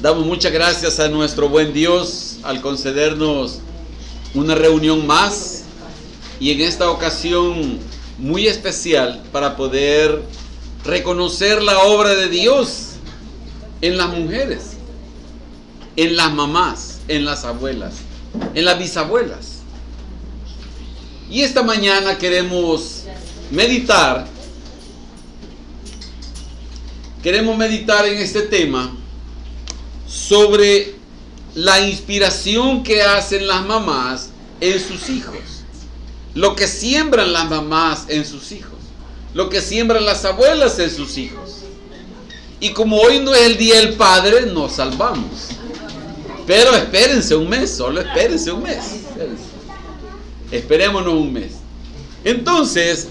Damos muchas gracias a nuestro buen Dios al concedernos una reunión más y en esta ocasión muy especial para poder reconocer la obra de Dios en las mujeres, en las mamás, en las abuelas, en las bisabuelas. Y esta mañana queremos meditar en este tema sobre la inspiración que hacen las mamás en sus hijos, lo que siembran las mamás en sus hijos, lo que siembran las abuelas en sus hijos. Y como hoy no es el Día del Padre, nos salvamos. Pero espérense un mes, solo espérense un mes. Esperémonos un mes. Entonces,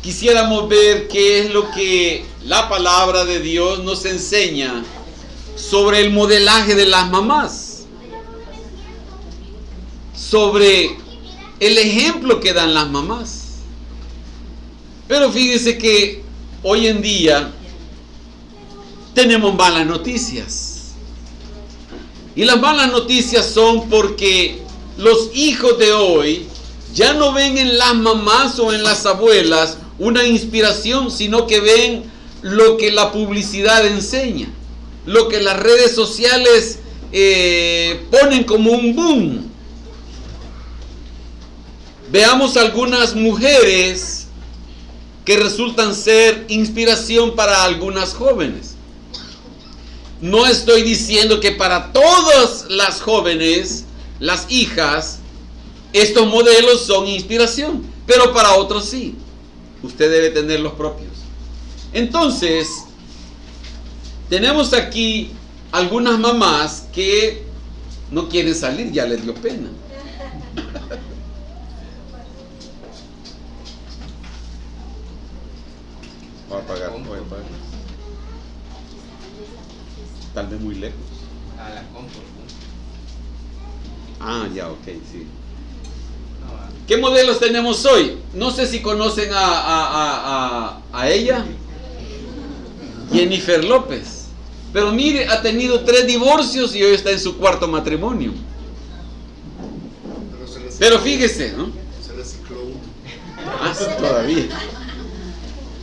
quisiéramos ver qué es lo que la palabra de Dios nos enseña sobre el modelaje de las mamás, sobre el ejemplo que dan las mamás. Pero fíjense que hoy en día tenemos malas noticias. Y las malas noticias son porque los hijos de hoy ya no ven en las mamás o en las abuelas una inspiración, sino que ven lo que la publicidad enseña, lo que las redes sociales ponen como un boom. Veamos algunas mujeres que resultan ser inspiración para algunas jóvenes. No estoy diciendo que para todas las jóvenes, las hijas, estos modelos son inspiración, pero para otros sí. Usted debe tener los propios. Entonces, tenemos aquí algunas mamás que no quieren salir, ya les dio pena. Voy a apagar. Tal vez muy lejos. Ah, ya, ok, sí. ¿Qué modelos tenemos hoy? No sé si conocen a ella, Jennifer López. Pero mire, ha tenido 3 divorcios y hoy está en su 4º matrimonio. Pero fíjese, ¿no? Se recicló uno. Ah, sí, todavía.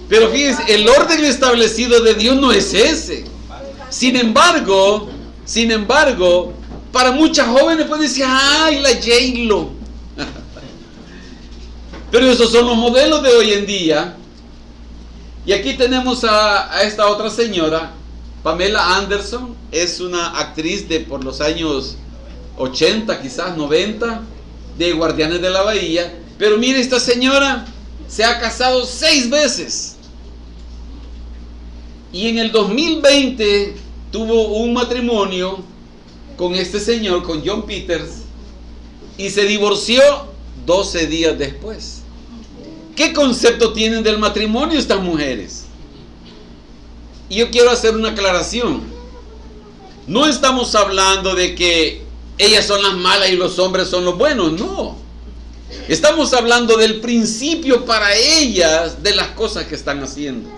Pero fíjese, el orden establecido de Dios no es ese. Sin embargo, para muchas jóvenes pueden decir, ¡ay, la J-Lo! Pero esos son los modelos de hoy en día. Y aquí tenemos a esta otra señora, Pamela Anderson. Es una actriz de por los años 80, quizás 90, de Guardianes de la Bahía. Pero mire, esta señora se ha casado 6 veces. Y en el 2020 tuvo un matrimonio con este señor, con John Peters, y se divorció 12 días después. ¿Qué concepto tienen del matrimonio estas mujeres? Y yo quiero hacer una aclaración. No estamos hablando de que ellas son las malas y los hombres son los buenos, no. Estamos hablando del principio para ellas de las cosas que están haciendo.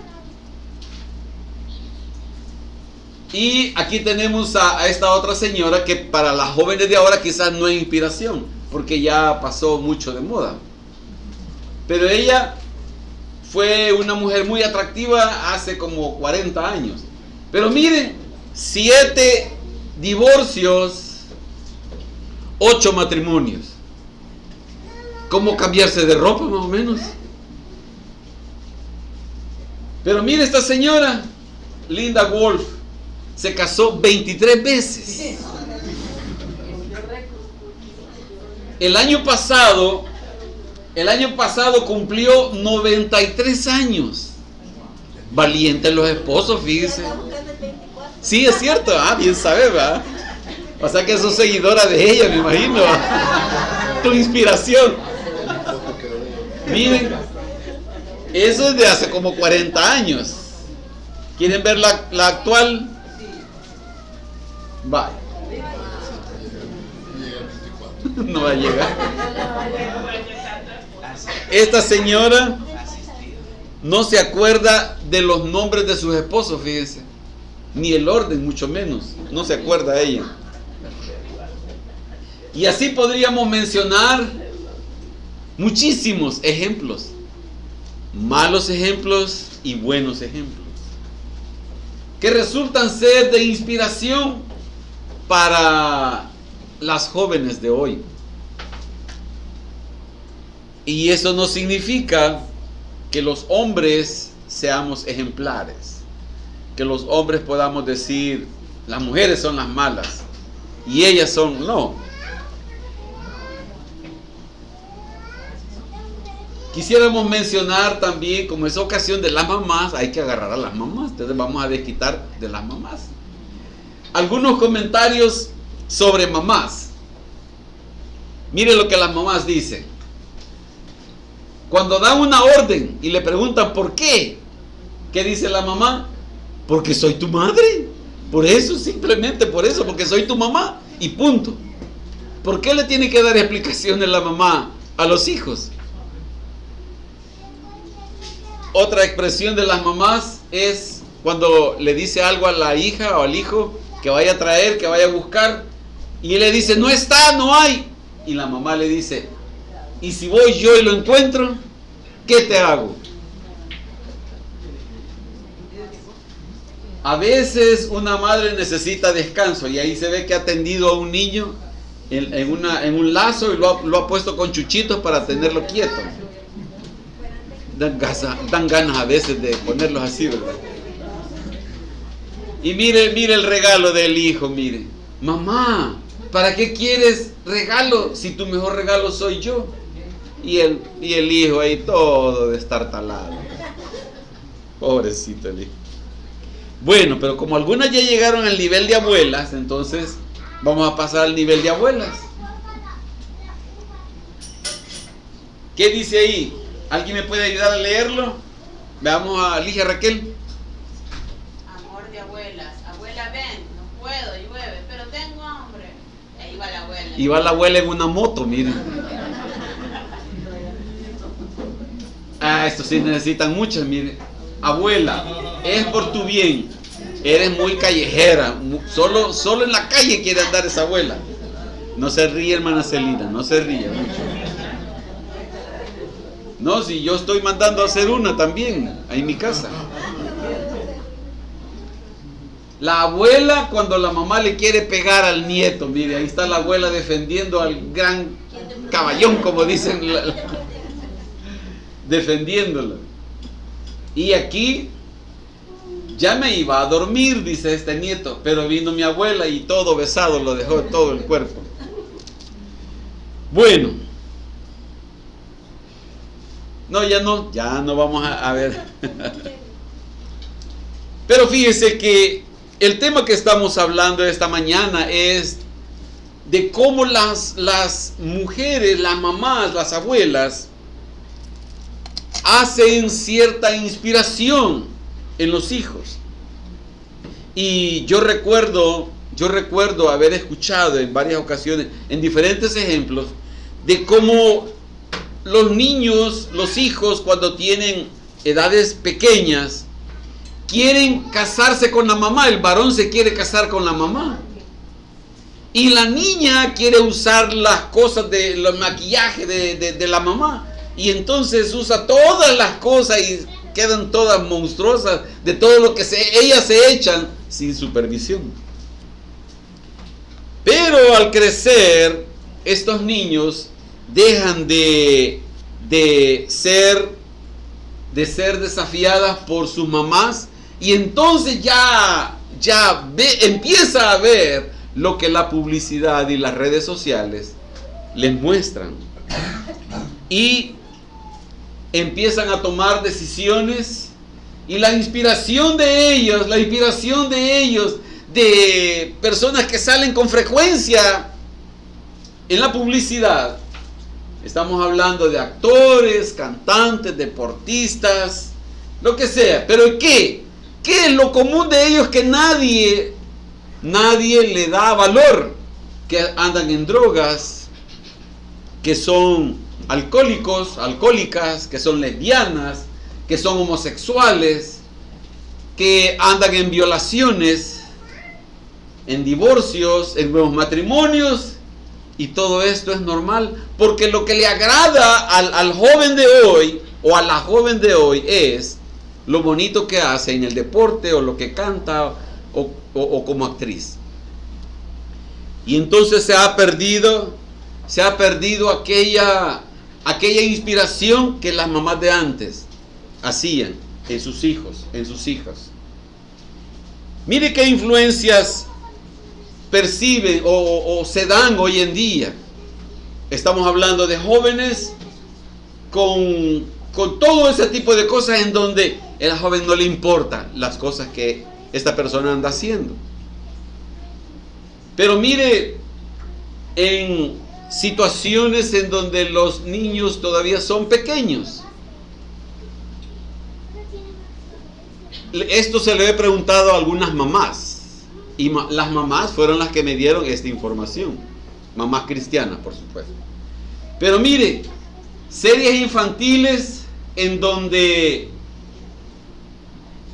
Y aquí tenemos a esta otra señora que para las jóvenes de ahora quizás no es inspiración, porque ya pasó mucho de moda. Pero ella fue una mujer muy atractiva hace como 40 años. Pero miren, 7 divorcios, 8 matrimonios. ¿Cómo cambiarse de ropa más o menos? Pero mire esta señora, Linda Wolf, se casó 23 veces. El año pasado cumplió 93 años. Valientes los esposos, fíjense. Sí, es cierto, bien sabe, ¿verdad? O sea que sos seguidora de ella, me imagino. Tu inspiración. Miren, eso es de hace como 40 años. ¿Quieren ver la actual? Vaya. No va a llegar. Esta señora no se acuerda de los nombres de sus esposos, fíjense. ni el orden, mucho menos. No se acuerda ella. Y así podríamos mencionar muchísimos ejemplos. Malos ejemplos y buenos ejemplos, que resultan ser de inspiración para las jóvenes de hoy. Y eso no significa que los hombres seamos ejemplares, que los hombres podamos decir, las mujeres son las malas y ellas son, no. Quisiéramos mencionar también, como es ocasión de las mamás, hay que agarrar a las mamás, entonces vamos a desquitar de las mamás. Algunos comentarios sobre mamás. Mire lo que las mamás dicen. Cuando dan una orden y le preguntan ¿por qué? ¿Qué dice la mamá? Porque soy tu madre. Por eso, simplemente por eso, porque soy tu mamá y punto. ¿Por qué le tiene que dar explicaciones la mamá a los hijos? Otra expresión de las mamás es cuando le dice algo a la hija o al hijo que vaya a traer, que vaya a buscar, y él le dice, no está, no hay. Y la mamá le dice, ¿y si voy yo y lo encuentro? ¿Qué te hago? A veces una madre necesita descanso y ahí se ve que ha atendido a un niño en un lazo y lo ha puesto con chuchitos para tenerlo quieto. Dan ganas a veces de ponerlos así, ¿verdad? Y mire el regalo del hijo, mire. Mamá, ¿para qué quieres regalo si tu mejor regalo soy yo? Y el hijo ahí todo destartalado. Pobrecito el hijo. Bueno, pero como algunas ya llegaron al nivel de abuelas, entonces vamos a pasar al nivel de abuelas. ¿Qué dice ahí? ¿Alguien me puede ayudar a leerlo? Veamos a Ligia Raquel. Amor de abuelas. Abuela, ven, no puedo, llueve, pero tengo hambre. Ahí va la abuela. Y va la abuela en una moto, miren. Estos sí necesitan muchas, miren. Abuela, es por tu bien. Eres muy callejera. Solo en la calle quiere andar esa abuela. No se ríe, hermana Celina, no se ríe mucho. No, si yo estoy mandando a hacer una también, ahí en mi casa. La abuela cuando la mamá le quiere pegar al nieto, mire, ahí está la abuela defendiendo al gran caballón, como dicen, defendiéndolo. Y aquí ya me iba a dormir, dice este nieto, pero vino mi abuela y todo besado lo dejó todo el cuerpo. Bueno. No, ya no vamos a ver. Pero fíjese que el tema que estamos hablando esta mañana es de cómo las mujeres, las mamás, las abuelas hacen cierta inspiración en los hijos. Y yo recuerdo haber escuchado en varias ocasiones, en diferentes ejemplos, de cómo los niños, los hijos, cuando tienen edades pequeñas, quieren casarse con la mamá. El varón se quiere casar con la mamá. Y la niña quiere usar las cosas de los maquillajes de la mamá. Y entonces usa todas las cosas y quedan todas monstruosas de todo lo que ellas se echan sin supervisión. Pero al crecer, estos niños dejan de ser desafiadas por sus mamás y entonces empieza a ver lo que la publicidad y las redes sociales les muestran y empiezan a tomar decisiones y la inspiración de ellos de personas que salen con frecuencia en la publicidad. Estamos hablando de actores, cantantes, deportistas, lo que sea. Pero ¿qué? ¿Qué es lo común de ellos que nadie le da valor? Que andan en drogas, que son alcohólicos, alcohólicas, que son lesbianas, que son homosexuales. que andan en violaciones, en divorcios, en nuevos matrimonios, y todo esto es normal, porque lo que le agrada al joven de hoy o a la joven de hoy es lo bonito que hace en el deporte o lo que canta o como actriz. Y entonces se ha perdido aquella inspiración que las mamás de antes hacían en sus hijos, en sus hijas. Mire qué influencias perciben o se dan hoy en día. Estamos hablando de jóvenes con todo ese tipo de cosas en donde al joven no le importan las cosas que esta persona anda haciendo. Pero mire, en situaciones en donde los niños todavía son pequeños. Esto se le he preguntado a algunas mamás. Y las mamás fueron las que me dieron esta información. Mamás cristianas, por supuesto. Pero mire, series infantiles en donde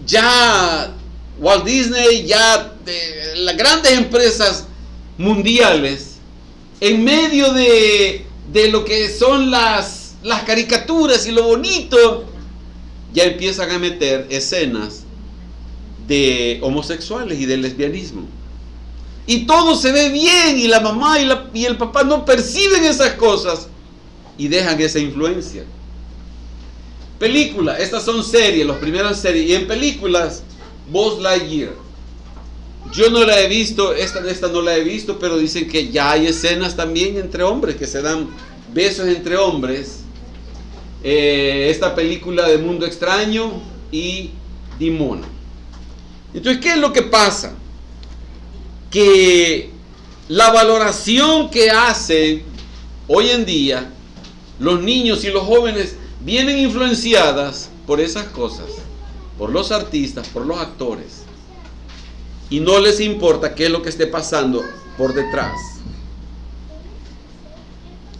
ya Walt Disney, ya las grandes empresas mundiales, en medio de lo que son las caricaturas y lo bonito, ya empiezan a meter escenas de homosexuales y de lesbianismo. Y todo se ve bien y la mamá y el papá no perciben esas cosas y dejan esa influencia. Películas, estas son series, las primeras series. Y en películas, Buzz Lightyear. Yo no la he visto, esta no la he visto, pero dicen que ya hay escenas también entre hombres, que se dan besos entre hombres. Esta película de Mundo Extraño y Dimona. Entonces, ¿qué es lo que pasa? Que la valoración que hacen hoy en día los niños y los jóvenes vienen influenciadas por esas cosas, por los artistas, por los actores, y no les importa qué es lo que esté pasando por detrás.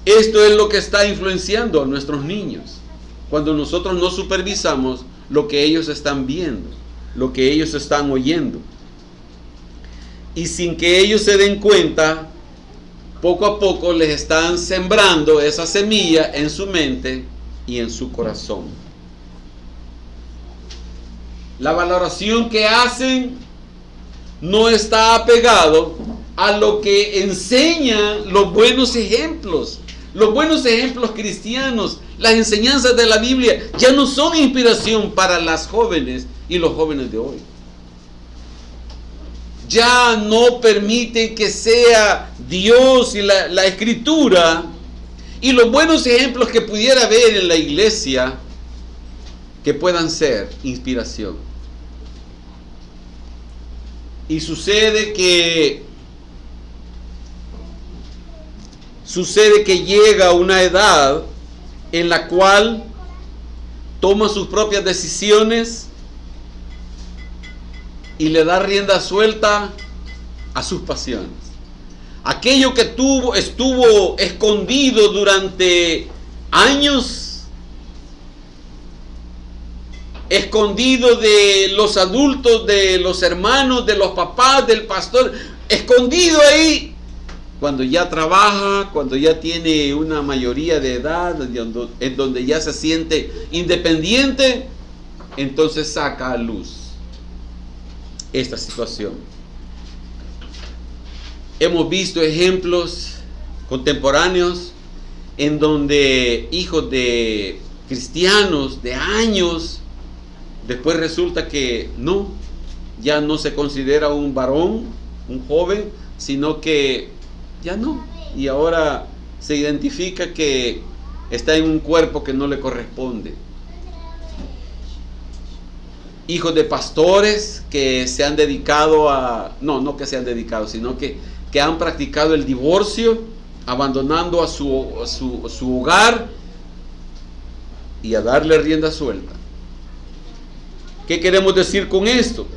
Esto es lo que está influenciando a nuestros niños, cuando nosotros no supervisamos lo que ellos están viendo, lo que ellos están oyendo. Y sin que ellos se den cuenta, poco a poco les están sembrando esa semilla en su mente y en su corazón. La valoración que hacen no está apegado a lo que enseñan los buenos ejemplos cristianos. Las enseñanzas de la Biblia ya no son inspiración para las jóvenes y los jóvenes de hoy. Ya no permiten que sea Dios y la Escritura y los buenos ejemplos que pudiera haber en la iglesia que puedan ser inspiración. Y sucede que llega una edad en la cual toma sus propias decisiones y le da rienda suelta a sus pasiones. Aquello que estuvo escondido durante años, escondido de los adultos, de los hermanos, de los papás, del pastor, escondido ahí, cuando ya trabaja, cuando ya tiene una mayoría de edad, en donde ya se siente independiente, entonces saca a luz esta situación. Hemos visto ejemplos contemporáneos en donde hijos de cristianos de años, después resulta que ya no se considera un varón, un joven, sino que ya no. Y ahora se identifica que está en un cuerpo que no le corresponde. Hijos de pastores que se han dedicado no que se han dedicado, sino que han practicado el divorcio, abandonando a su hogar y a darle rienda suelta. ¿Qué queremos decir con esto?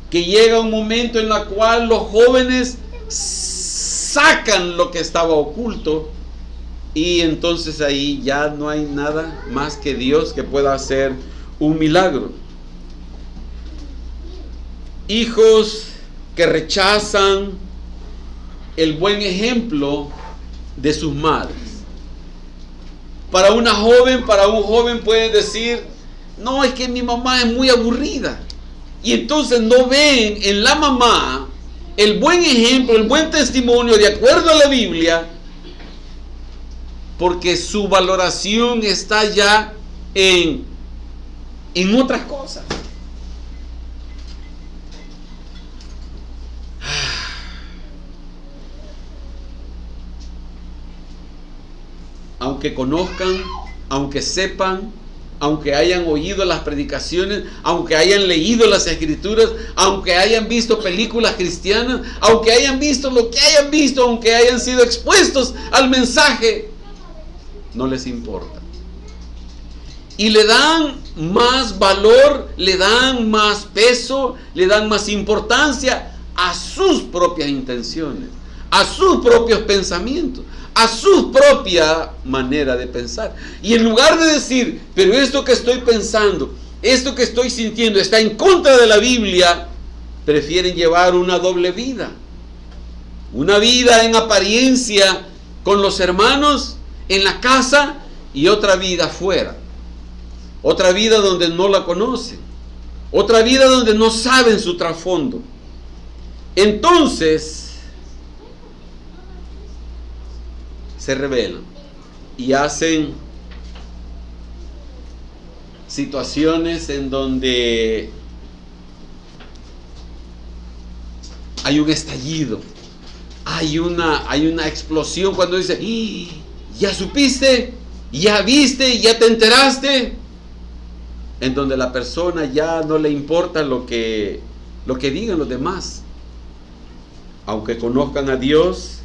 Que llega un momento en el cual los jóvenes sacan lo que estaba oculto y entonces ahí ya no hay nada más que Dios que pueda hacer un milagro. hijos que rechazan el buen ejemplo de sus madres. Para un joven puede decir, no, es que mi mamá es muy aburrida. Y entonces no ven en la mamá el buen ejemplo, el buen testimonio de acuerdo a la Biblia, porque su valoración está ya en otras cosas. Aunque conozcan, aunque sepan, aunque hayan oído las predicaciones, aunque hayan leído las escrituras, aunque hayan visto películas cristianas, aunque hayan visto lo que hayan visto, aunque hayan sido expuestos al mensaje, no les importa. Y le dan más valor, le dan más peso, le dan más importancia a sus propias intenciones, a sus propios pensamientos, a su propia manera de pensar. Y en lugar de decir, pero esto que estoy pensando, esto que estoy sintiendo está en contra de la Biblia, prefieren llevar una doble vida. Una vida en apariencia con los hermanos en la casa y otra vida afuera. Otra vida donde no la conocen. Otra vida donde no saben su trasfondo. Entonces se rebelan y hacen situaciones en donde hay un estallido, hay una explosión cuando dice, ¿ya supiste? ¿Ya viste? ¿Ya te enteraste? En donde la persona ya no le importa lo que digan los demás. Aunque conozcan a Dios,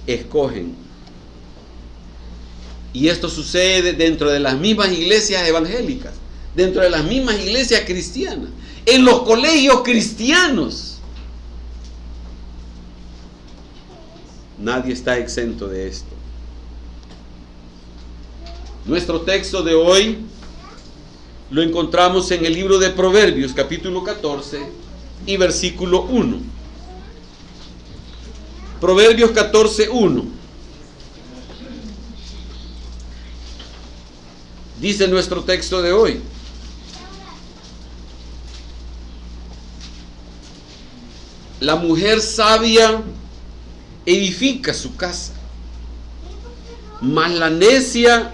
escogen. Y esto sucede dentro de las mismas iglesias evangélicas, dentro de las mismas iglesias cristianas, en los colegios cristianos. Nadie está exento de esto. Nuestro texto de hoy lo encontramos en el libro de Proverbios, capítulo 14 y versículo 1. Proverbios 14, 1. Dice nuestro texto de hoy: la mujer sabia edifica su casa, mas la necia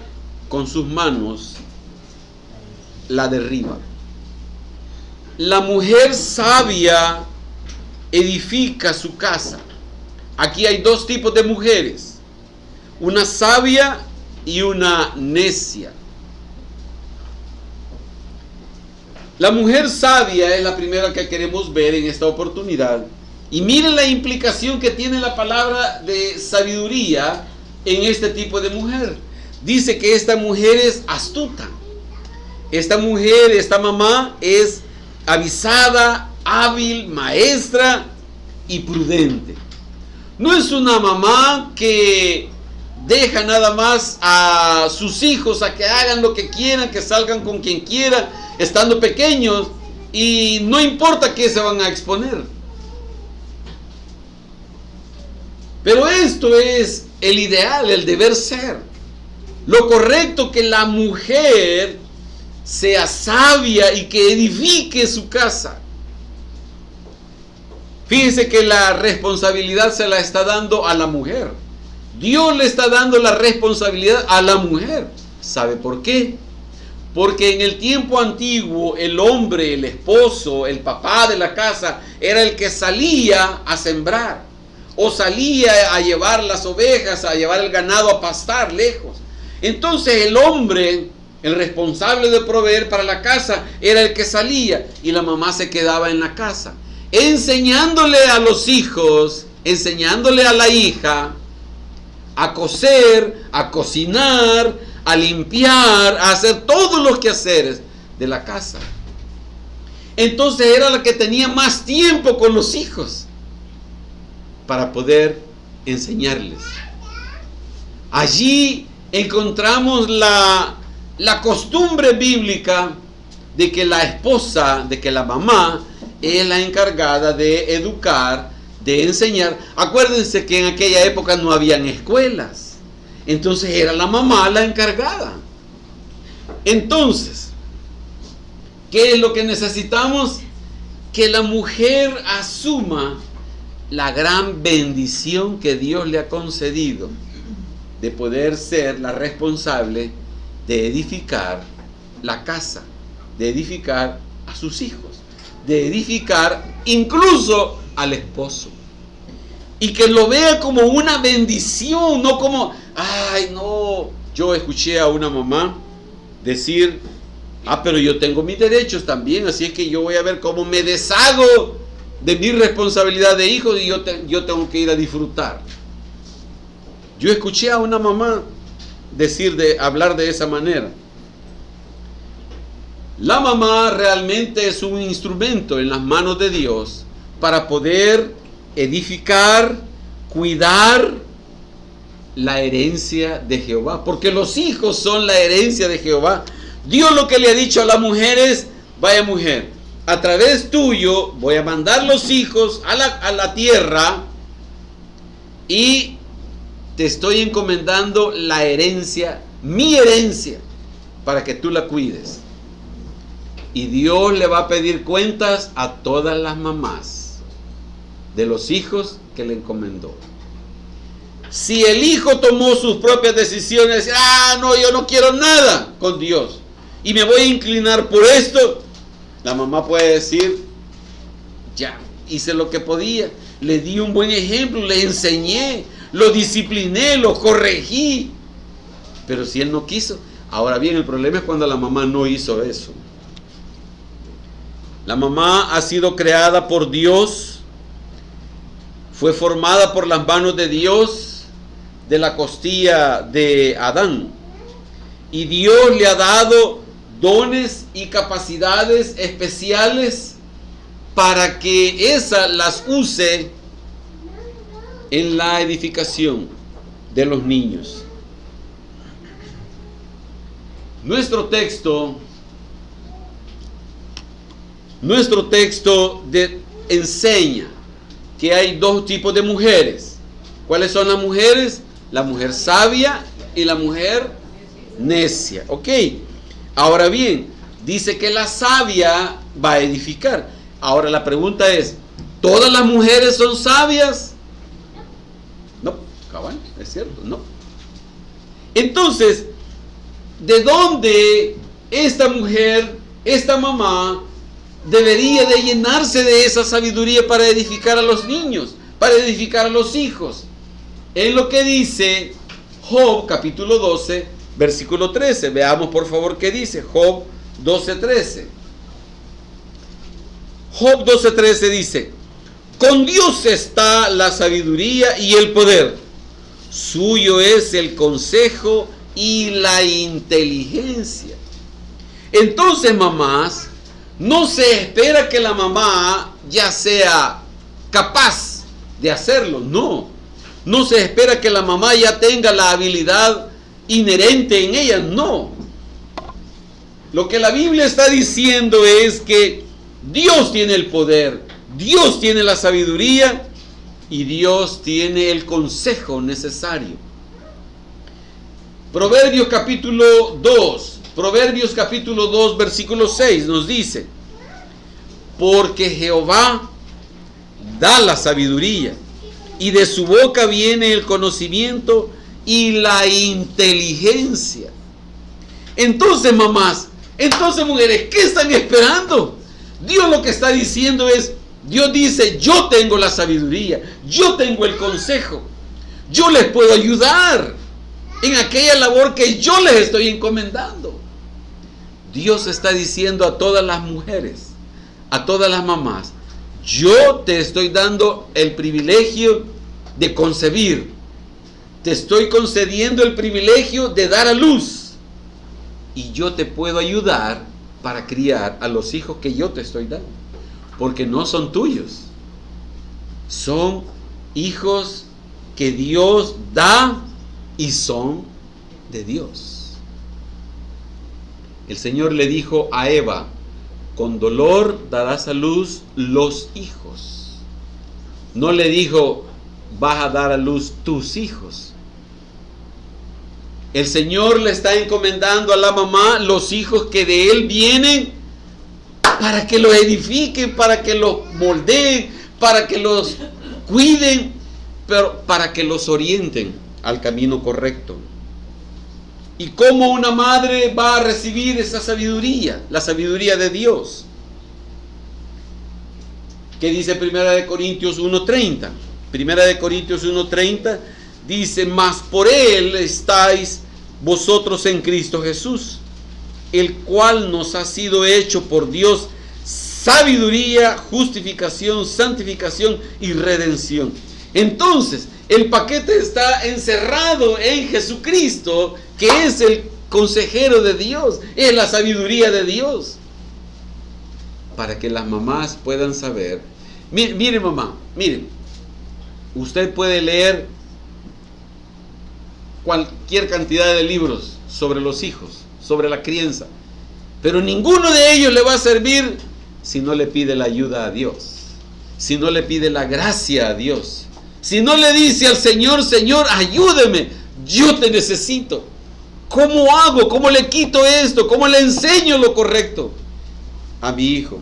con sus manos la derriba. La mujer sabia edifica su casa. Aquí hay dos tipos de mujeres: una sabia y una necia. La mujer sabia es la primera que queremos ver en esta oportunidad. Y miren la implicación que tiene la palabra de sabiduría en este tipo de mujer. Dice que esta mujer es astuta. Esta mujer, esta mamá, es avisada, hábil, maestra y prudente. No es una mamá que deja nada más a sus hijos a que hagan lo que quieran, que salgan con quien quiera, estando pequeños, y no importa qué se van a exponer. Pero esto es el ideal, el deber ser. Lo correcto, que la mujer sea sabia y que edifique su casa. Fíjense que la responsabilidad se la está dando a la mujer. Dios le está dando la responsabilidad a la mujer. ¿Sabe por qué? Porque en el tiempo antiguo el hombre, el esposo, el papá de la casa era el que salía a sembrar o salía a llevar las ovejas, a llevar el ganado a pastar lejos. Entonces el hombre, el responsable de proveer para la casa, era el que salía y la mamá se quedaba en la casa, enseñándole a los hijos, enseñándole a la hija a coser, a cocinar, a limpiar, a hacer todos los quehaceres de la casa. Entonces era la que tenía más tiempo con los hijos para poder enseñarles. Allí encontramos la costumbre bíblica de que la esposa, de que la mamá es la encargada de educar, de enseñar. Acuérdense que en aquella época no habían escuelas. Entonces era la mamá la encargada. Entonces, ¿qué es lo que necesitamos? Que la mujer asuma la gran bendición que Dios le ha concedido de poder ser la responsable de edificar la casa, de edificar a sus hijos, de edificar incluso al esposo. Y que lo vea como una bendición, no como, ay, no. Yo escuché a una mamá decir, pero yo tengo mis derechos también, así es que yo voy a ver cómo me deshago de mi responsabilidad de hijo y yo tengo que ir a disfrutar. Yo escuché a una mamá hablar de esa manera. La mamá realmente es un instrumento en las manos de Dios para poder edificar, cuidar la herencia de Jehová, porque los hijos son la herencia de Jehová. Dios lo que le ha dicho a la mujer es, vaya mujer, a través tuyo voy a mandar los hijos a la tierra y te estoy encomendando la herencia, mi herencia, para que tú la cuides. Y Dios le va a pedir cuentas a todas las mamás de los hijos que le encomendó. Si el hijo tomó sus propias decisiones, no, yo no quiero nada con Dios y me voy a inclinar por esto, la mamá puede decir, ya, hice lo que podía, le di un buen ejemplo, le enseñé, lo discipliné, lo corregí, pero si él no quiso. Ahora bien, el problema es cuando la mamá no hizo eso. La mamá ha sido creada por Dios, fue formada por las manos de Dios, de la costilla de Adán. Y Dios le ha dado dones y capacidades especiales para que esa las use en la edificación de los niños. Nuestro texto enseña que hay dos tipos de mujeres. ¿Cuáles son las mujeres? La mujer sabia y la mujer necia. Ok. Ahora bien, dice que la sabia va a edificar. Ahora la pregunta es, ¿todas las mujeres son sabias? No, cabal, es cierto, no. Entonces, ¿de dónde esta mujer, esta mamá, debería de llenarse de esa sabiduría para edificar a los niños, para edificar a los hijos? En lo que dice Job capítulo 12, versículo 13. Veamos por favor qué dice Job 12:13. Job 12:13 dice, con Dios está la sabiduría y el poder, suyo es el consejo y la inteligencia. Entonces, mamás, no se espera que la mamá ya sea capaz de hacerlo, no se espera que la mamá ya tenga la habilidad inherente en ella, no. Lo que la Biblia está diciendo es que Dios tiene el poder, Dios tiene la sabiduría y Dios tiene el consejo necesario. Proverbios capítulo 2, versículo 6 nos dice, porque Jehová da la sabiduría y de su boca viene el conocimiento y la inteligencia. Entonces, mamás, entonces mujeres, ¿qué están esperando? Dios lo que está diciendo es, Dios dice, yo tengo la sabiduría, yo tengo el consejo, yo les puedo ayudar en aquella labor que yo les estoy encomendando. Dios está diciendo a todas las mujeres, a todas las mamás, yo te estoy dando el privilegio de concebir, te estoy concediendo el privilegio de dar a luz y yo te puedo ayudar para criar a los hijos que yo te estoy dando, porque no son tuyos, son hijos que Dios da y son de Dios. El Señor le dijo a Eva, con dolor darás a luz los hijos. No le dijo, vas a dar a luz tus hijos. El Señor le está encomendando a la mamá los hijos que de Él vienen para que los edifiquen, para que los moldeen, para que los cuiden, pero para que los orienten al camino correcto. ¿Y cómo una madre va a recibir esa sabiduría? La sabiduría de Dios. ¿Qué dice 1 Corintios 1:30? 1 Corintios 1:30 dice, mas por Él estáis vosotros en Cristo Jesús, el cual nos ha sido hecho por Dios sabiduría, justificación, santificación y redención. Entonces, el paquete está encerrado en Jesucristo, que es el consejero de Dios, es la sabiduría de Dios. Para que las mamás puedan saber. Mire mamá, mire, usted puede leer cualquier cantidad de libros sobre los hijos, sobre la crianza, pero ninguno de ellos le va a servir si no le pide la ayuda a Dios, si no le pide la gracia a Dios, si no le dice al Señor, Señor, ayúdeme, yo te necesito. ¿Cómo hago? ¿Cómo le quito esto? ¿Cómo le enseño lo correcto a mi hijo?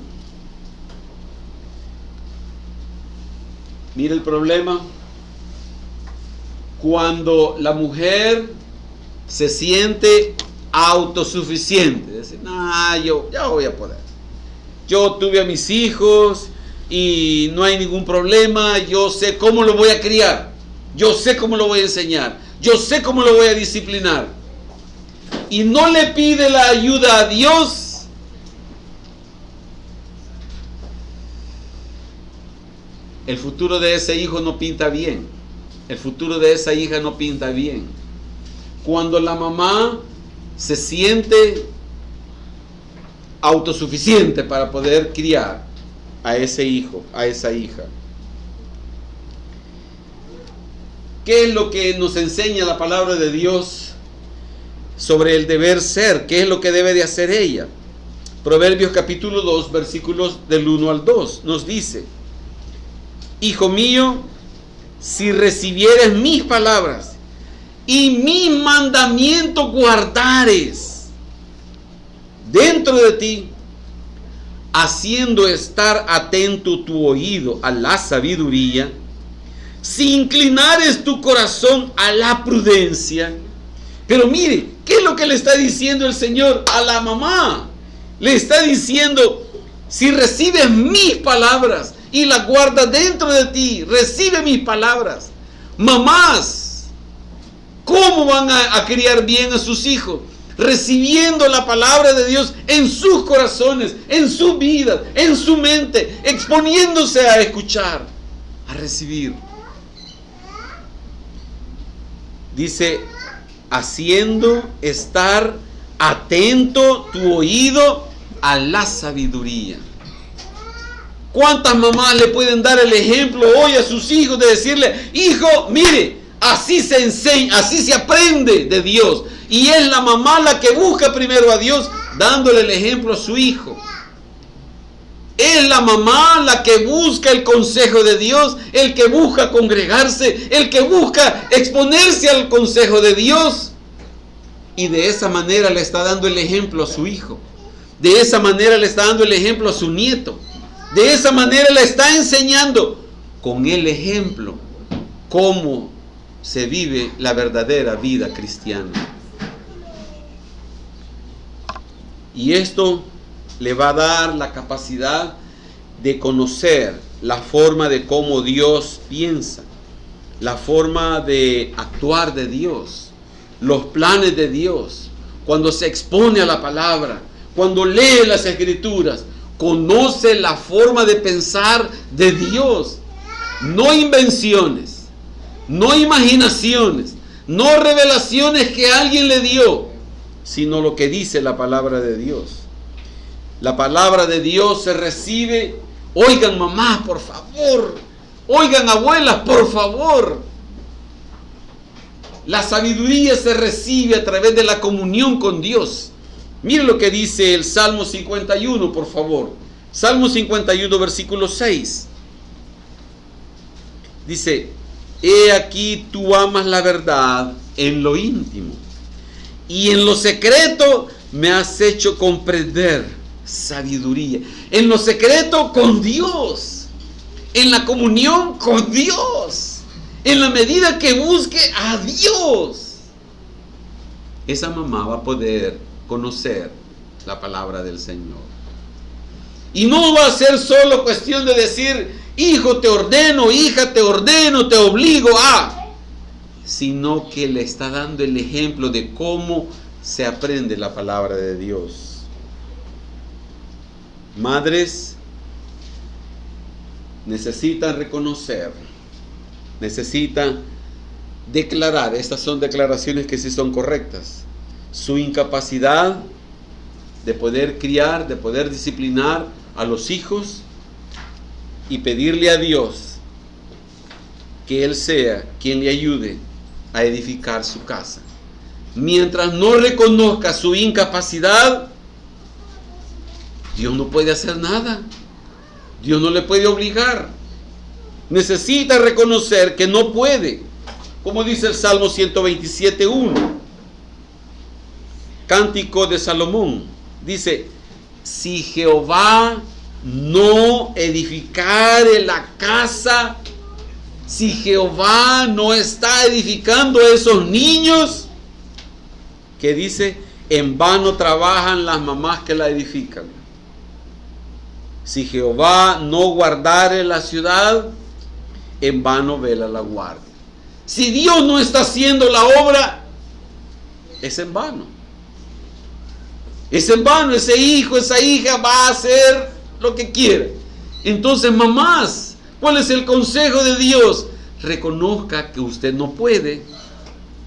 Mira el problema. Cuando la mujer se siente autosuficiente, dice, yo ya voy a poder. Yo tuve a mis hijos y no hay ningún problema, yo sé cómo lo voy a criar, yo sé cómo lo voy a enseñar, yo sé cómo lo voy a disciplinar. Y no le pide la ayuda a Dios. El futuro de ese hijo no pinta bien. El futuro de esa hija no pinta bien. Cuando la mamá se siente autosuficiente para poder criar a ese hijo, a esa hija. ¿Qué es lo que nos enseña la palabra de Dios sobre el deber ser? ¿Qué es lo que debe de hacer ella? Proverbios capítulo 2, versículos del 1 al 2, nos dice, hijo mío, si recibieres mis palabras y mis mandamientos guardares dentro de ti, haciendo estar atento tu oído a la sabiduría, si inclinares tu corazón a la prudencia. Pero mire, ¿qué es lo que le está diciendo el Señor a la mamá? Le está diciendo, si recibes mis palabras y las guardas dentro de ti, recibe mis palabras. Mamás, ¿cómo van a criar bien a sus hijos? Recibiendo la palabra de Dios en sus corazones, en su vida, en su mente, exponiéndose a escuchar, a recibir. Dice, haciendo estar atento tu oído a la sabiduría. ¿Cuántas mamás le pueden dar el ejemplo hoy a sus hijos de decirle, hijo, mire, así se enseña, así se aprende de Dios? Y es la mamá la que busca primero a Dios, dándole el ejemplo a su hijo. Es la mamá la que busca el consejo de Dios, el que busca congregarse, el que busca exponerse al consejo de Dios. Y de esa manera le está dando el ejemplo a su hijo. De esa manera le está dando el ejemplo a su nieto. De esa manera le está enseñando con el ejemplo cómo se vive la verdadera vida cristiana. Y esto le va a dar la capacidad de conocer la forma de cómo Dios piensa, la forma de actuar de Dios, los planes de Dios. Cuando se expone a la palabra, cuando lee las Escrituras, conoce la forma de pensar de Dios. No invenciones, no imaginaciones, no revelaciones que alguien le dio, sino lo que dice la palabra de Dios. La palabra de Dios se recibe. Oigan mamás, por favor. Oigan abuelas, por favor. La sabiduría se recibe a través de la comunión con Dios. Mire lo que dice el Salmo 51, por favor. Salmo 51, versículo 6. Dice: he aquí tú amas la verdad en lo íntimo, y en lo secreto me has hecho comprender sabiduría. En lo secreto con Dios, en la comunión con Dios, en la medida que busque a Dios, esa mamá va a poder conocer la palabra del Señor. Y no va a ser solo cuestión de decir: hijo te ordeno, hija te ordeno, te obligo a, sino que le está dando el ejemplo de cómo se aprende la palabra de Dios. Madres necesitan reconocer, necesitan declarar, estas son declaraciones que sí son correctas, su incapacidad de poder criar, de poder disciplinar a los hijos, y pedirle a Dios que Él sea quien le ayude a edificar su casa. Mientras no reconozca su incapacidad, Dios no puede hacer nada. Dios no le puede obligar. Necesita reconocer que no puede. Como dice el Salmo 127:1, Cántico de Salomón, dice: si Jehová no edificare la casa, si Jehová no está edificando a esos niños, que dice, en vano trabajan las mamás que la edifican. Si Jehová no guardare la ciudad, en vano vela la guardia. Si Dios no está haciendo la obra, es en vano. Es en vano. Ese hijo, esa hija va a hacer lo que quiere. Entonces, mamás, ¿cuál es el consejo de Dios? Reconozca que usted no puede,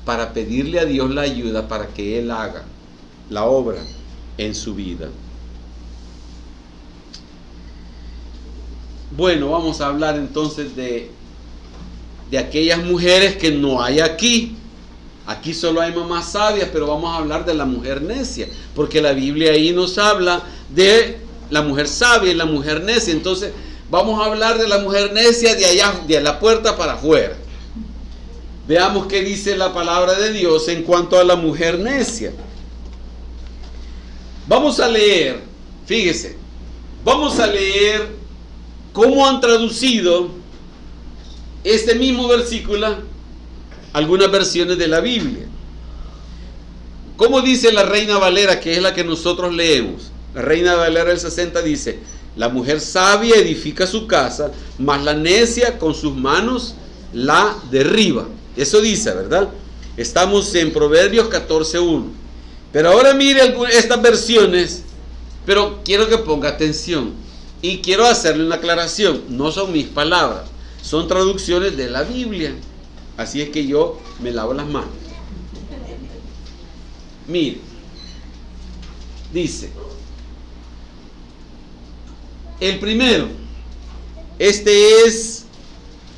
para pedirle a Dios la ayuda para que Él haga la obra en su vida. Bueno, vamos a hablar entonces de aquellas mujeres que no hay aquí. Aquí solo hay mamás sabias, pero vamos a hablar de la mujer necia, porque la Biblia ahí nos habla de la mujer sabia y la mujer necia. Entonces vamos a hablar de la mujer necia de allá, de la puerta para afuera. Veamos qué dice la palabra de Dios en cuanto a la mujer necia. Vamos a leer, fíjese, vamos a leer cómo han traducido este mismo versículo algunas versiones de la Biblia. ¿Cómo dice la Reina Valera, que es la que nosotros leemos? La Reina Valera del 60 dice: la mujer sabia edifica su casa, mas la necia con sus manos la derriba. Eso dice, ¿verdad? Estamos en Proverbios 14:1. Pero ahora mire estas versiones, pero quiero que ponga atención y quiero hacerle una aclaración. No son mis palabras, son traducciones de la Biblia. Así es que yo me lavo las manos. Mire, dice el primero, este es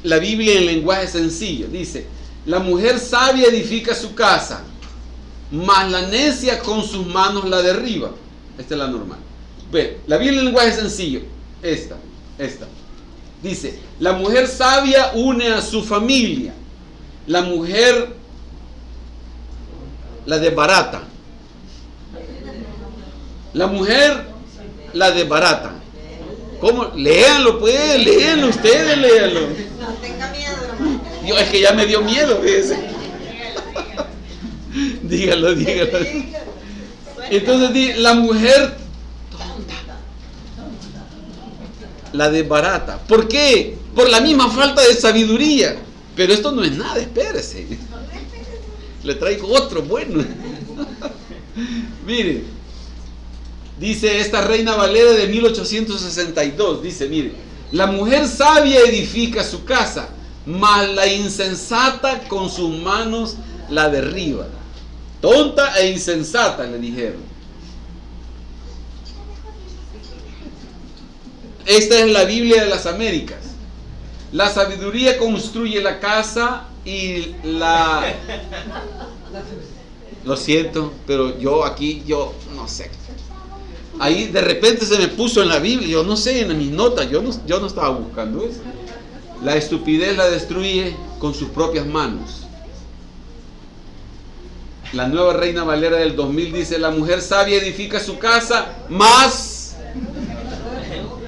la Biblia en lenguaje sencillo. Dice: la mujer sabia edifica su casa, mas la necia con sus manos la derriba. Esta es la normal. Ve, la Biblia en lenguaje sencillo, esta. Dice: la mujer sabia une a su familia, la mujer la desbarata. La mujer la desbarata. ¿Cómo? Léanlo, pues, léanlo ustedes, léanlo. No tenga miedo, hermano. Dios, es que ya me dio miedo, fíjese. Dígalo. Entonces, la mujer tonta la desbarata. ¿Por qué? Por la misma falta de sabiduría. Pero esto no es nada, espérese. Le traigo otro bueno. Mire, dice esta Reina Valera de 1862, dice, mire: la mujer sabia edifica su casa, mas la insensata con sus manos la derriba. Tonta e insensata, le dijeron. Esta es la Biblia de las Américas. La sabiduría construye la casa y la Lo siento, pero yo no sé. Ahí de repente se me puso en la Biblia, yo no sé, en mis notas, yo no estaba buscando eso. La estupidez la destruye con sus propias manos. La Nueva Reina Valera del 2000 dice: la mujer sabia edifica su casa, más,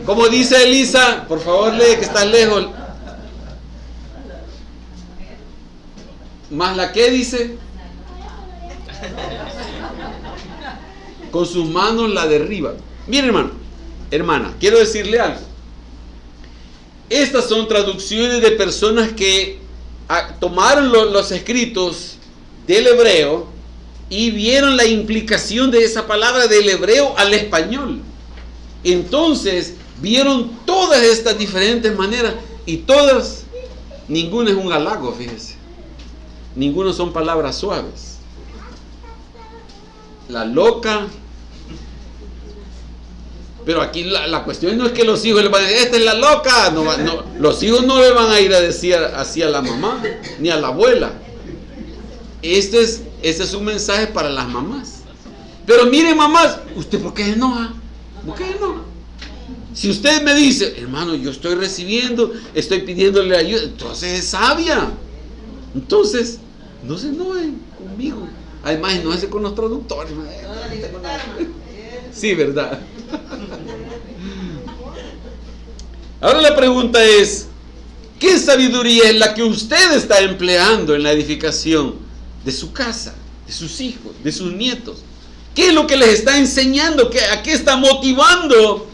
como dice Elisa, por favor lee que está lejos. Más la que dice, con sus manos la derriba. Mire, hermana, quiero decirle algo. Estas son traducciones de personas que tomaron los escritos del hebreo y vieron la implicación de esa palabra del hebreo al español. Entonces vieron todas estas diferentes maneras y todas, ninguna es un halago, fíjese. Ninguno son palabras suaves. La loca. Pero aquí la cuestión no es que los hijos le van a decir: esta es la loca. No, los hijos no le van a ir a decir así a la mamá ni a la abuela. Este es un mensaje para las mamás. Pero miren, mamás, ¿usted por qué se enoja? ¿Por qué se enoja? Si usted me dice: hermano, yo estoy recibiendo, estoy pidiéndole ayuda, entonces es sabia. Entonces, no se enojen conmigo. Además, enójense con los traductores. Sí, ¿verdad? Ahora la pregunta es: ¿qué sabiduría es la que usted está empleando en la edificación de su casa, de sus hijos, de sus nietos? ¿Qué es lo que les está enseñando? ¿A qué está motivando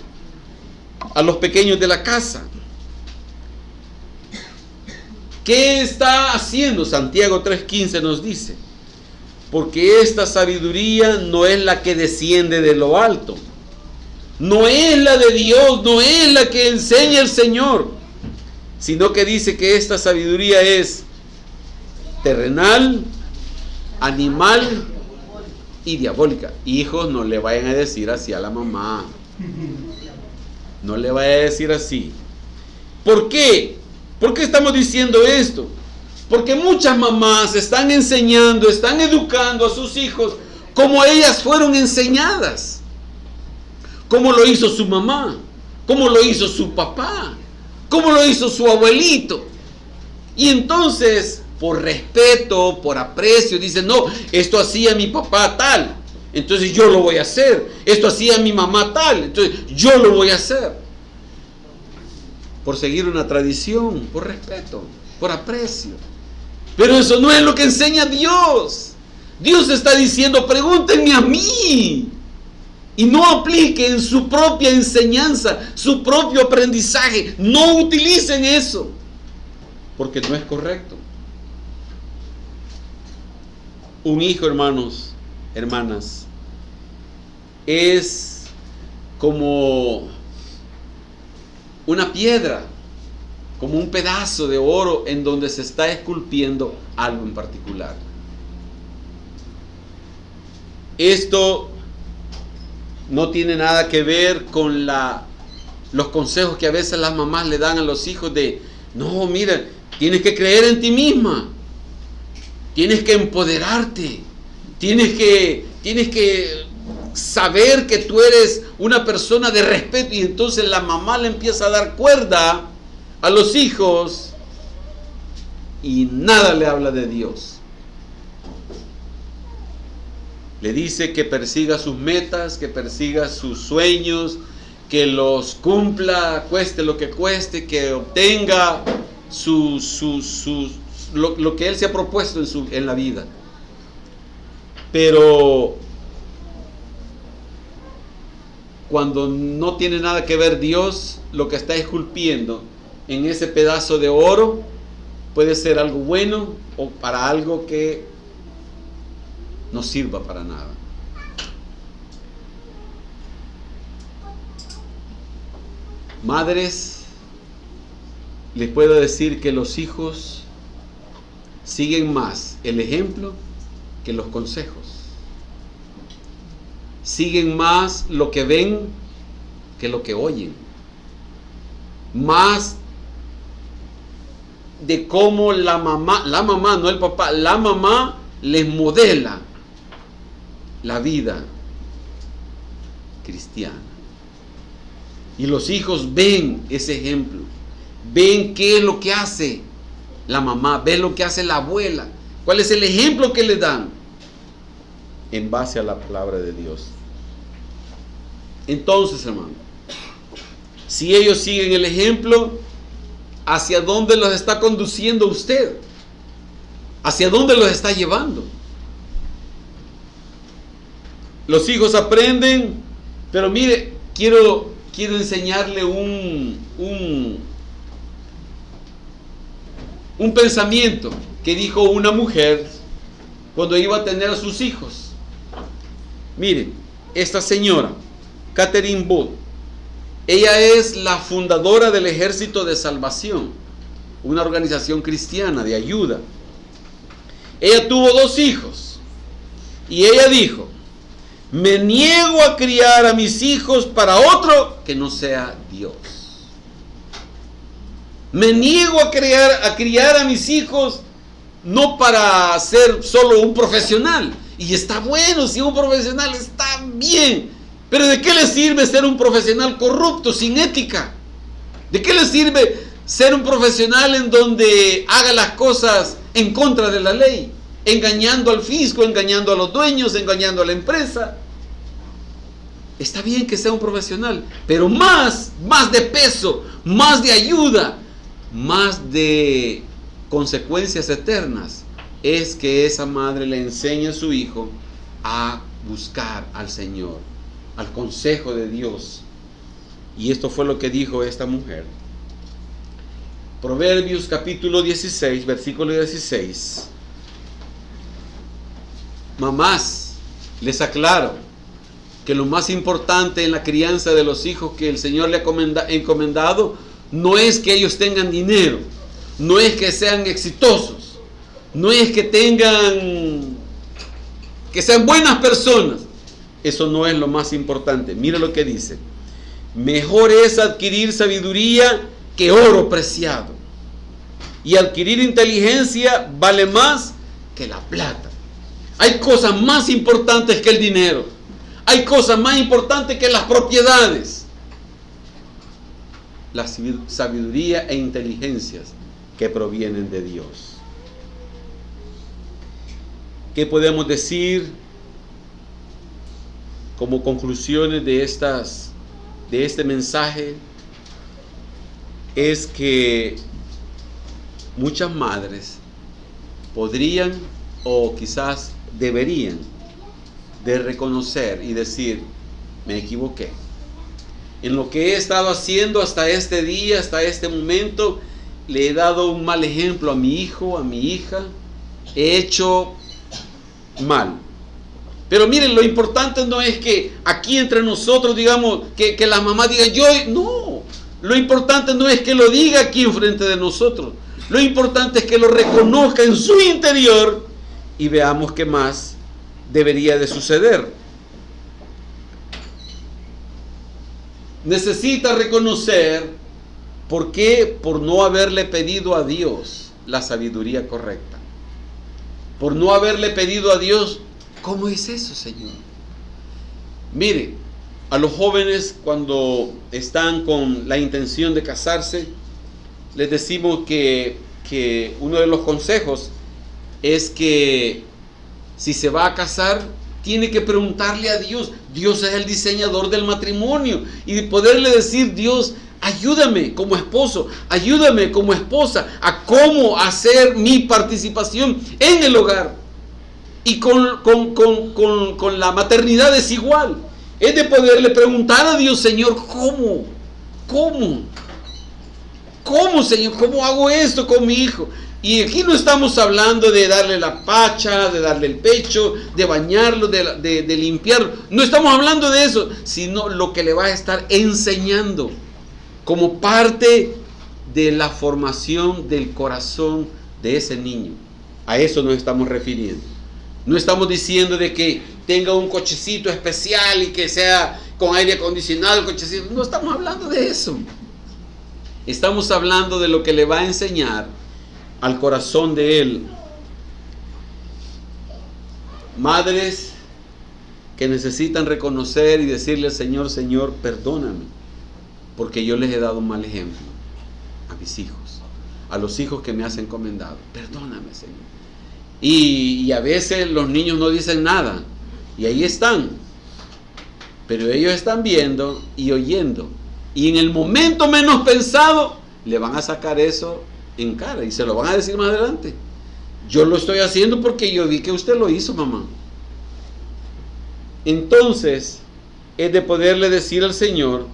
a los pequeños de la casa? ¿Qué está haciendo? Santiago 3:15 nos dice: porque esta sabiduría no es la que desciende de lo alto, no es la de Dios, no es la que enseña el Señor, sino que dice que esta sabiduría es terrenal, animal y diabólica. Hijos, no le vayan a decir así a la mamá. No le vayan a decir así. ¿Por qué? ¿Por qué estamos diciendo esto? Porque muchas mamás están enseñando, están educando a sus hijos como ellas fueron enseñadas. Como lo hizo su mamá, como lo hizo su papá, como lo hizo su abuelito. Y entonces, por respeto, por aprecio, dicen: no, esto hacía mi papá tal, entonces yo lo voy a hacer. Esto hacía mi mamá tal, entonces yo lo voy a hacer. Por seguir una tradición, por respeto, por aprecio. Pero eso no es lo que enseña Dios. Dios está diciendo: pregúntenme a mí. Y no apliquen su propia enseñanza, su propio aprendizaje. No utilicen eso, porque no es correcto. Un hijo, hermanos, hermanas, es como una piedra, como un pedazo de oro en donde se está esculpiendo algo en particular. Esto no tiene nada que ver con los consejos que a veces las mamás le dan a los hijos de: no, mira, tienes que creer en ti misma, tienes que empoderarte, tienes que saber que tú eres una persona de respeto. Y entonces la mamá le empieza a dar cuerda a los hijos y nada le habla de Dios. Le dice que persiga sus metas, que persiga sus sueños, que los cumpla, cueste lo que cueste, que obtenga lo que él se ha propuesto en la vida. Pero cuando no tiene nada que ver Dios, lo que está esculpiendo en ese pedazo de oro puede ser algo bueno o para algo que no sirva para nada. Madres, les puedo decir que los hijos siguen más el ejemplo que los consejos. Siguen más lo que ven que lo que oyen. Más de cómo la mamá, no el papá, la mamá les modela la vida cristiana. Y los hijos ven ese ejemplo, ven qué es lo que hace la mamá, ven lo que hace la abuela, cuál es el ejemplo que le dan en base a la palabra de Dios. Entonces, hermano, si ellos siguen el ejemplo, ¿hacia dónde los está conduciendo usted? ¿Hacia dónde los está llevando? Los hijos aprenden, pero mire, quiero enseñarle un pensamiento que dijo una mujer cuando iba a tener a sus hijos. Miren, esta señora, Catherine Booth, ella es la fundadora del Ejército de Salvación, una organización cristiana de ayuda. Ella tuvo 2 hijos y ella dijo: me niego a criar a mis hijos para otro que no sea Dios. Me niego a criar a mis hijos no para ser solo un profesional. Y está bueno, si un profesional está bien. Pero ¿de qué le sirve ser un profesional corrupto, sin ética? ¿De qué le sirve ser un profesional en donde haga las cosas en contra de la ley? Engañando al fisco, engañando a los dueños, engañando a la empresa. Está bien que sea un profesional, pero más de peso, más de ayuda, más de consecuencias eternas, es que esa madre le enseñe a su hijo a buscar al Señor, al consejo de Dios. Y esto fue lo que dijo esta mujer. Proverbios capítulo 16, versículo 16. Mamás, les aclaro que lo más importante en la crianza de los hijos que el Señor le ha encomendado no es que ellos tengan dinero, no es que sean exitosos, no es que sean buenas personas. Eso no es lo más importante. Mira lo que dice: mejor es adquirir sabiduría que oro preciado, y adquirir inteligencia vale más que la plata. Hay cosas más importantes que el dinero, hay cosas más importantes que las propiedades. La sabiduría e inteligencias que provienen de Dios. ¿Qué podemos decir como conclusiones de este mensaje? Es que muchas madres podrían, o quizás deberían, de reconocer y decir: me equivoqué. En lo que he estado haciendo hasta este día, hasta este momento, le he dado un mal ejemplo a mi hijo, a mi hija. He hecho mal. Pero miren, lo importante no es que aquí entre nosotros digamos que la mamá diga yo, no. Lo importante no es que lo diga aquí enfrente de nosotros. Lo importante es que lo reconozca en su interior y veamos qué más debería de suceder. Necesita reconocer por qué, por no haberle pedido a Dios la sabiduría correcta. Por no haberle pedido a Dios, ¿cómo es eso, Señor? Mire, a los jóvenes cuando están con la intención de casarse, les decimos que uno de los consejos es que si se va a casar, tiene que preguntarle a Dios. Dios es el diseñador del matrimonio. Y poderle decir: Dios, ayúdame como esposo, ayúdame como esposa a cómo hacer mi participación en el hogar. Y con la maternidad es igual. Es de poderle preguntar a Dios: Señor, ¿cómo, Señor? ¿Cómo hago esto con mi hijo? Y aquí no estamos hablando de darle la pacha, de darle el pecho, de bañarlo, de limpiarlo. No estamos hablando de eso, sino lo que le va a estar enseñando como parte de la formación del corazón de ese niño. A eso nos estamos refiriendo. No estamos diciendo de que tenga un cochecito especial y que sea con aire acondicionado el cochecito. No estamos hablando de eso. Estamos hablando de lo que le va a enseñar al corazón de él. Madres, que necesitan reconocer y decirle al Señor, Señor, perdóname, porque yo les he dado un mal ejemplo a mis hijos, a los hijos que me has encomendado. Perdóname, Señor. Y a veces los niños no dicen nada, y ahí están, pero ellos están viendo y oyendo, y en el momento menos pensado le van a sacar eso en cara y se lo van a decir más adelante. Yo lo estoy haciendo porque yo vi que usted lo hizo, mamá. Entonces es de poderle decir al Señor,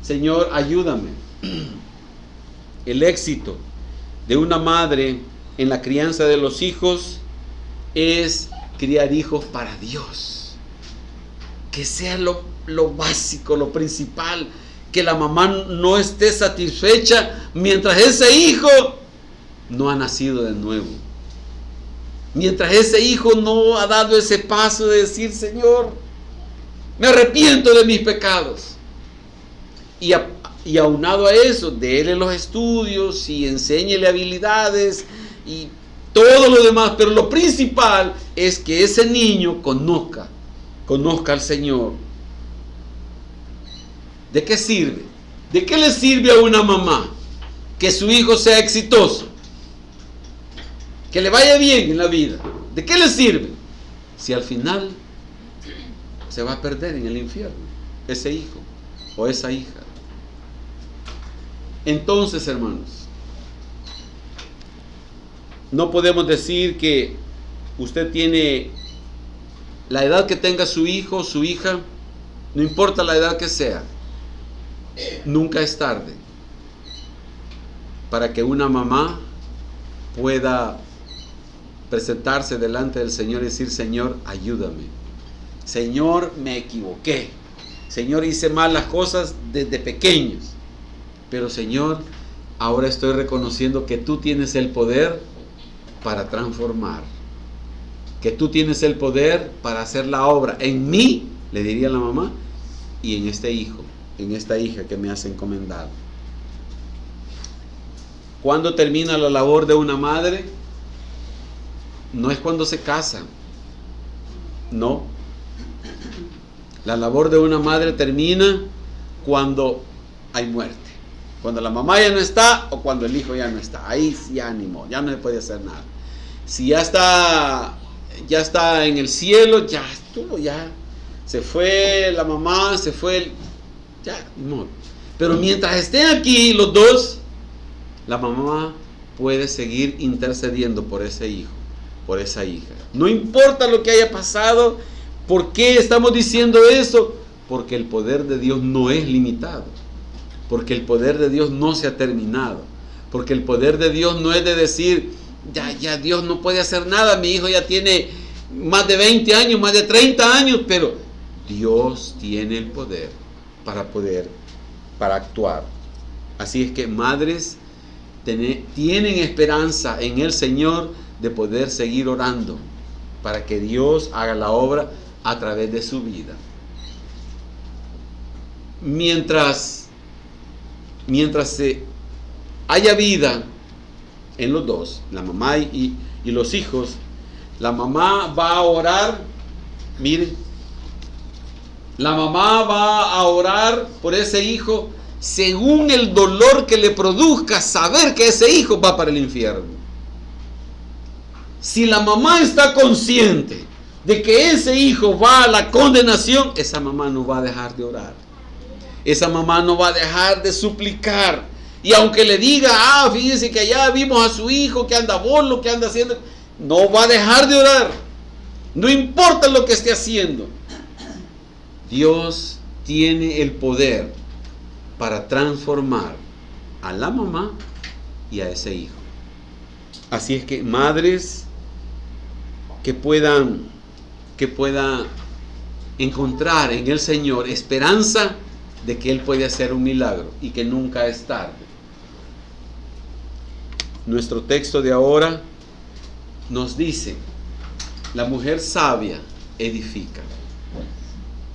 Señor, ayúdame. El éxito de una madre en la crianza de los hijos es criar hijos para Dios. Que sea lo básico, lo principal. Que la mamá no esté satisfecha mientras ese hijo no ha nacido de nuevo. Mientras ese hijo no ha dado ese paso de decir, Señor, me arrepiento de mis pecados. Y aunado a eso, déle los estudios y enséñele habilidades y todo lo demás. Pero lo principal es que ese niño conozca al Señor. ¿De qué sirve? ¿De qué le sirve a una mamá que su hijo sea exitoso? Que le vaya bien en la vida. ¿De qué le sirve? Si al final se va a perder en el infierno ese hijo o esa hija. Entonces, hermanos, no podemos decir que usted tiene la edad que tenga su hijo o su hija, no importa la edad que sea, nunca es tarde para que una mamá pueda presentarse delante del Señor y decir, Señor, ayúdame. Señor, me equivoqué. Señor, hice mal las cosas desde pequeños. Pero Señor, ahora estoy reconociendo que tú tienes el poder para transformar. Que tú tienes el poder para hacer la obra en mí, le diría la mamá, y en este hijo, en esta hija que me has encomendado. ¿Cuándo termina la labor de una madre? No es cuando se casa. No. La labor de una madre termina cuando hay muerte. Cuando la mamá ya no está o cuando el hijo ya no está. Ahí ya ni modo, ya no se puede hacer nada. Si ya está en el cielo, ya estuvo, ya se fue la mamá, se fue ya, ni modo. Pero mientras estén aquí los dos, la mamá puede seguir intercediendo por ese hijo, por esa hija. No importa lo que haya pasado. ¿Por qué estamos diciendo eso? Porque el poder de Dios no es limitado. Porque el poder de Dios no se ha terminado. Porque el poder de Dios no es de decir, ya Dios no puede hacer nada, mi hijo ya tiene más de 20 años, más de 30 años, pero Dios tiene el poder para actuar. Así es que madres tienen esperanza en el Señor de poder seguir orando para que Dios haga la obra a través de su vida. Mientras haya vida en los dos, la mamá y los hijos, la mamá va a orar, miren, la mamá va a orar por ese hijo según el dolor que le produzca saber que ese hijo va para el infierno. Si la mamá está consciente de que ese hijo va a la condenación, esa mamá no va a dejar de orar. Esa mamá no va a dejar de suplicar. Y aunque le diga, fíjese que allá vimos a su hijo que anda bolo, que anda haciendo, no va a dejar de orar. No importa lo que esté haciendo. Dios tiene el poder para transformar a la mamá y a ese hijo. Así es que madres que puedan encontrar en el Señor esperanza de que Él puede hacer un milagro y que nunca es tarde. Nuestro texto de ahora nos dice, la mujer sabia edifica.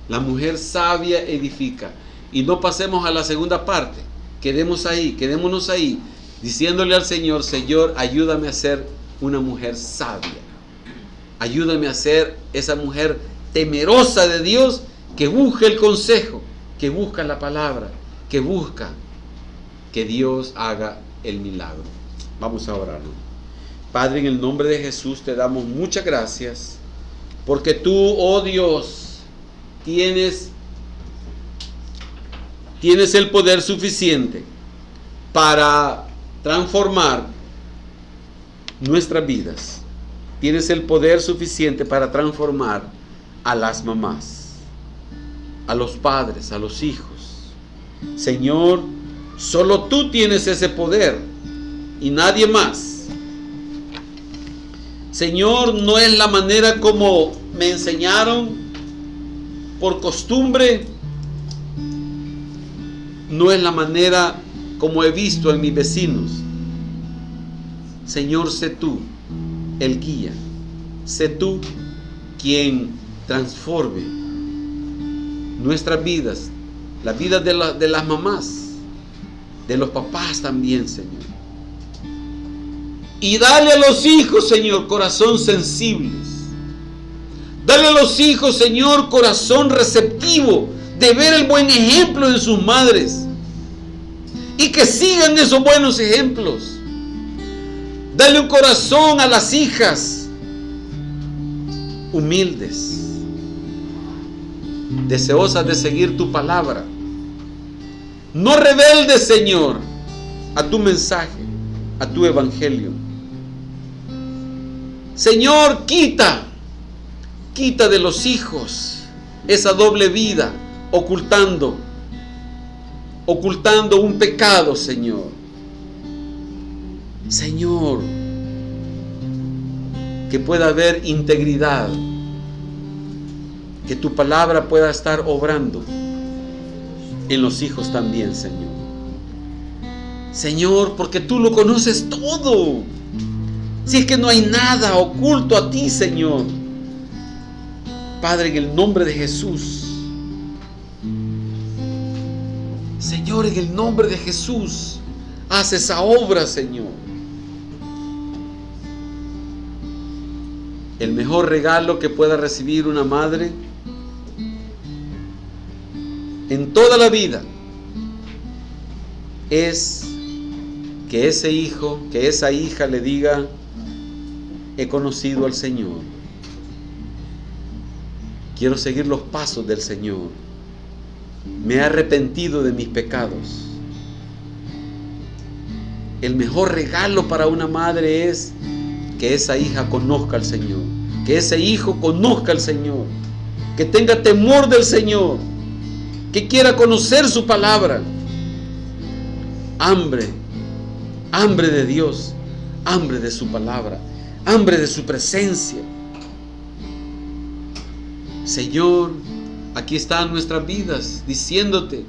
La mujer sabia edifica. Y no pasemos a la segunda parte. Quedémonos ahí, diciéndole al Señor, Señor, ayúdame a ser una mujer sabia. Ayúdame a ser esa mujer temerosa de Dios, que busca el consejo, que busca la palabra, que busca que Dios haga el milagro. Vamos a orar. Padre, en el nombre de Jesús te damos muchas gracias, porque tú, oh Dios, tienes el poder suficiente para transformar nuestras vidas. Tienes el poder suficiente para transformar a las mamás, a los padres, a los hijos. Señor, solo tú tienes ese poder y nadie más. Señor, no es la manera como me enseñaron por costumbre, no es la manera como he visto en mis vecinos. Señor, sé tú el guía, sé tú quien transforme nuestras vidas, las vidas de las mamás, de los papás también, Señor. Y dale a los hijos, Señor, corazón sensibles. Dale a los hijos, Señor, corazón receptivo de ver el buen ejemplo en sus madres y que sigan esos buenos ejemplos. Dale un corazón a las hijas humildes, deseosas de seguir tu palabra, no rebeldes, Señor, a tu mensaje, a tu evangelio. Señor, quita de los hijos esa doble vida, ocultando un pecado, Señor. Señor, que pueda haber integridad, que tu palabra pueda estar obrando en los hijos también, Señor. Señor, porque tú lo conoces todo. Si es que no hay nada oculto a ti, Señor. Padre, en el nombre de Jesús. Señor, en el nombre de Jesús, haz esa obra, Señor. El mejor regalo que pueda recibir una madre en toda la vida es que ese hijo, que esa hija le diga: he conocido al Señor, quiero seguir los pasos del Señor, me he arrepentido de mis pecados. El mejor regalo para una madre es que esa hija conozca al Señor, que ese hijo conozca al Señor, que tenga temor del Señor, que quiera conocer su palabra. Hambre de Dios, hambre de su palabra, hambre de su presencia. Señor, aquí están nuestras vidas diciéndote: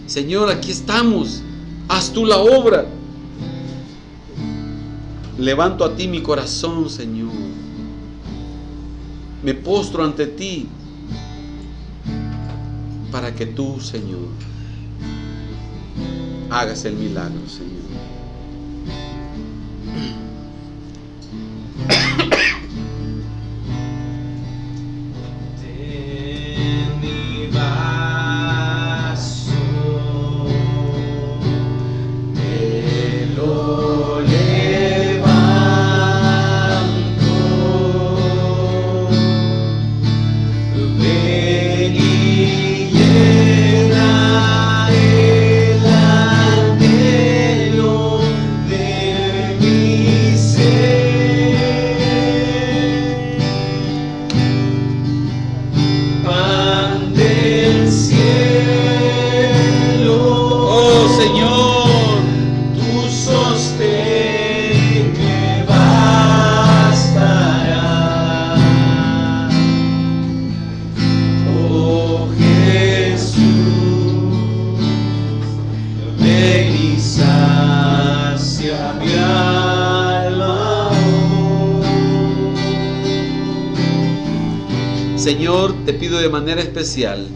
Señor, aquí estamos, haz tú la obra. Levanto a ti mi corazón, Señor. Me postro ante ti para que tú, Señor, hagas el milagro, Señor. Señor, te pido de manera especial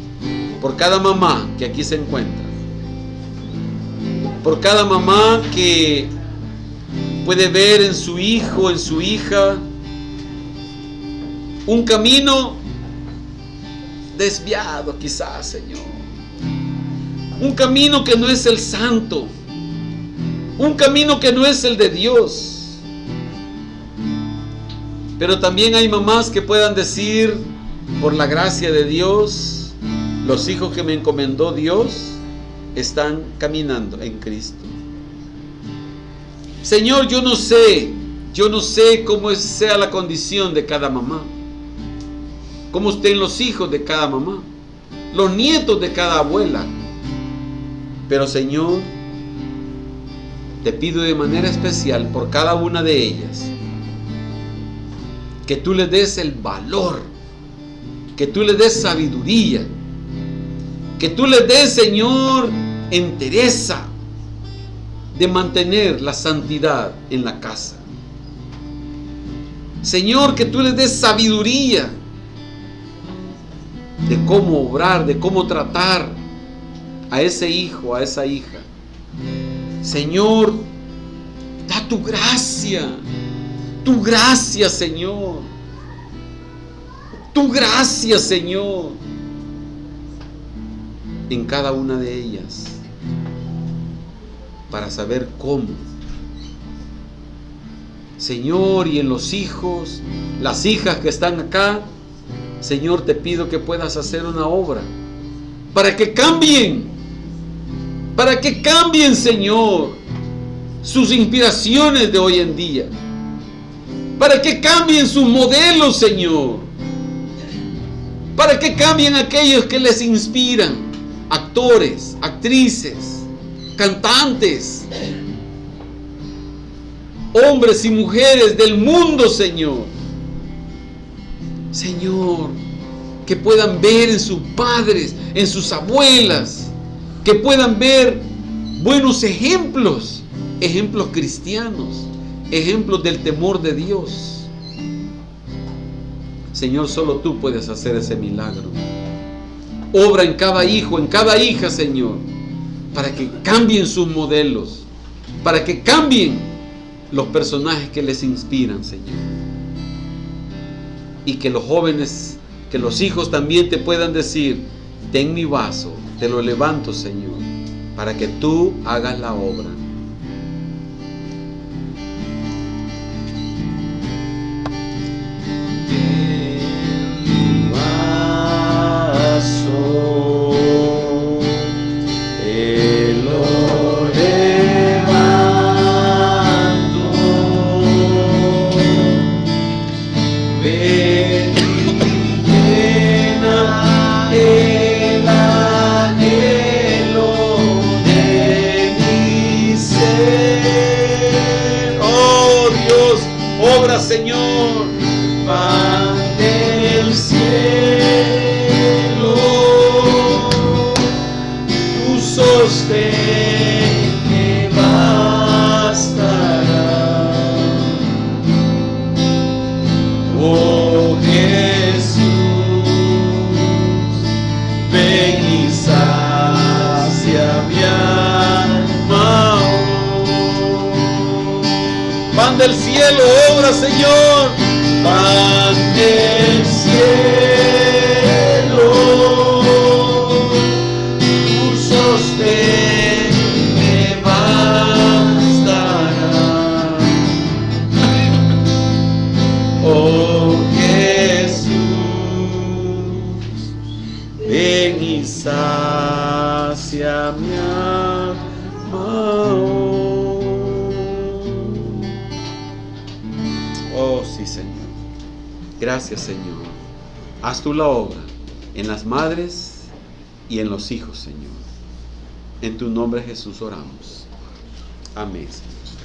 por cada mamá que aquí se encuentra, por cada mamá que puede ver en su hijo, en su hija, un camino desviado quizás, Señor. Un camino que no es el santo. Un camino que no es el de Dios. Pero también hay mamás que puedan decir, por la gracia de Dios, los hijos que me encomendó Dios están caminando en Cristo. Señor, yo no sé cómo sea la condición de cada mamá, cómo estén los hijos de cada mamá, los nietos de cada abuela. Pero Señor, te pido de manera especial por cada una de ellas, que tú les des el valor, que tú les des sabiduría, que tú les des, Señor, entereza de mantener la santidad en la casa. Señor, que tú les des sabiduría de cómo obrar, de cómo tratar a ese hijo, a esa hija. Señor, da tu gracia, Señor, tu gracia, Señor, en cada una de ellas, para saber cómo. Señor, y en los hijos, las hijas que están acá, Señor, te pido que puedas hacer una obra para que cambien, Señor, sus inspiraciones de hoy en día, para que cambien sus modelos, Señor, para que cambien aquellos que les inspiran, actores, actrices, cantantes, hombres y mujeres del mundo, Señor. Señor, que puedan ver en sus padres, en sus abuelas, que puedan ver buenos ejemplos cristianos, ejemplos del temor de Dios. Señor, solo tú puedes hacer ese milagro. Obra en cada hijo, en cada hija, Señor, para que cambien sus modelos, para que cambien los personajes que les inspiran, Señor. Y que los jóvenes, que los hijos también te puedan decir: ten mi vaso, te lo levanto, Señor, para que tú hagas la obra. Señor, pan del cielo, tu sostén que bastará. Oh Jesús, ven y sacia mi alma. Pan del cielo, obra, Señor. Pan del cielo, tu sostén me bastará. Oh Jesús, ven y sacia mi alma. Oh, sí, Señor. Gracias, Señor. Haz tú la obra en las madres y en los hijos, Señor. En tu nombre, Jesús, oramos. Amén, Señor.